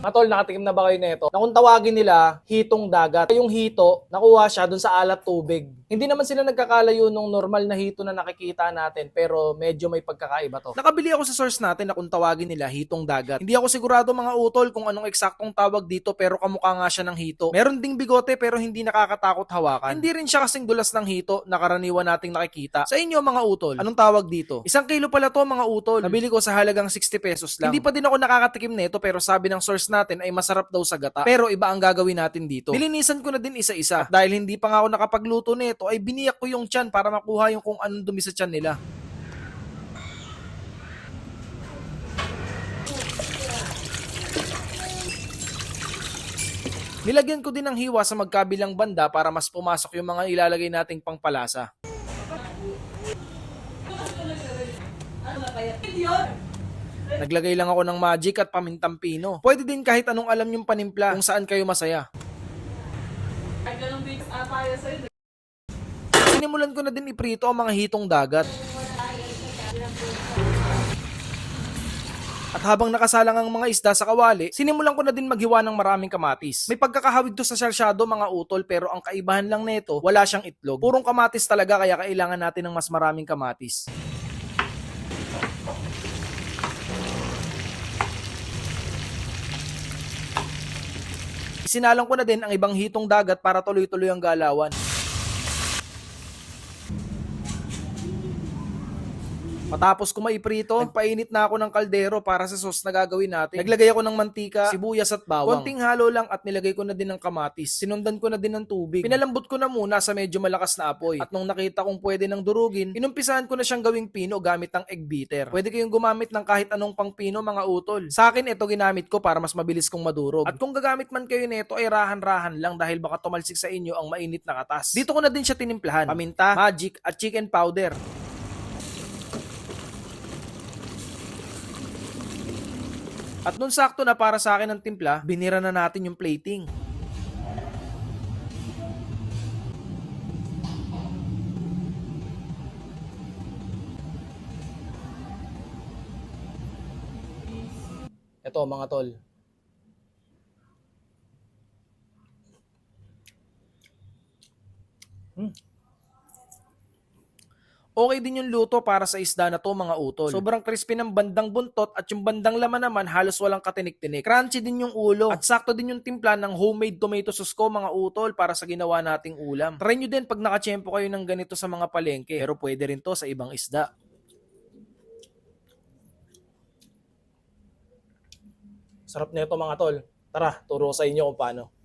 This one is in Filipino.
Mga tol, nakatikim na ba kayo nito? Na kung tawagin nila, hitong dagat. Yung hito, nakuha siya dun sa alat tubig. Hindi naman sila nagkakalayo nung normal na hito na nakikita natin, pero medyo may pagkakaiba to. Nakabili ako sa source natin na kung tawagin nila, hitong dagat. Hindi ako sigurado mga utol kung anong eksaktong tawag dito, pero kamukha nga siya ng hito. Meron ding bigote pero hindi nakakatakot hawakan. Hindi rin siya kasing dulas ng hito na karaniwan nating nakikita. Sa inyo mga utol, anong tawag dito? 1 kilo pala to mga utol. Nabili ko sa halagang 60 pesos lang. Hindi pa din ako nakakatikim nito pero sabi ng source natin ay masarap daw sa gata. Pero iba ang gagawin natin dito. Nilinisan ko na din isa-isa. At dahil hindi pa nga ako nakapagluto nito ay biniyak ko yung tiyan para makuha yung kung anong dumi sa tiyan nila. Nilagyan ko din ng hiwa sa magkabilang banda para mas pumasok yung mga ilalagay nating pangpalasa. Naglagay lang ako ng magic at pamintang pino. Pwede din kahit anong alam yung panimpla kung saan kayo masaya. Sinimulan ko na din iprito ang mga hitong dagat. At habang nakasalang ang mga isda sa kawali, sinimulan ko na din maghiwa ng maraming kamatis. May pagkakahawig to sa sarsyado mga utol pero ang kaibahan lang nito, wala siyang itlog. Purong kamatis talaga kaya kailangan natin ng mas maraming kamatis. Isinalang ko na din ang ibang hitong dagat para tuloy-tuloy ang galawan. Matapos ko maiprito, nagpainit na ako ng kaldero para sa sauce na gagawin natin. Naglagay ako ng mantika, sibuyas at bawang. Konting halo lang at nilagay ko na din ng kamatis. Sinundan ko na din ng tubig. Pinalambot ko na muna sa medyo malakas na apoy. At nung nakita kong pwede nang durugin, inumpisahan ko na siyang gawing pino gamit ng egg beater. Pwede kayong gumamit ng kahit anong pang pino mga utol. Sa akin ito ginamit ko para mas mabilis kong madurog. At kung gagamit man kayo nito ay rahan-rahan lang dahil baka tumalsik sa inyo ang mainit na katas. Dito ko na din siya tinimplahan. Paminta, magic at chicken powder. At nung sakto na para sa akin ang timpla, binira na natin yung plating. Ito mga tol. Okay din yung luto para sa isda na to mga utol. Sobrang crispy ng bandang buntot at yung bandang laman naman halos walang katinik-tinik. Crunchy din yung ulo at sakto din yung timpla ng homemade tomato sauce ko mga utol para sa ginawa nating ulam. Try nyo din pag nakachempo kayo ng ganito sa mga palengke pero pwede rin to sa ibang isda. Sarap nito mga tol. Tara, turo sa inyo kung paano.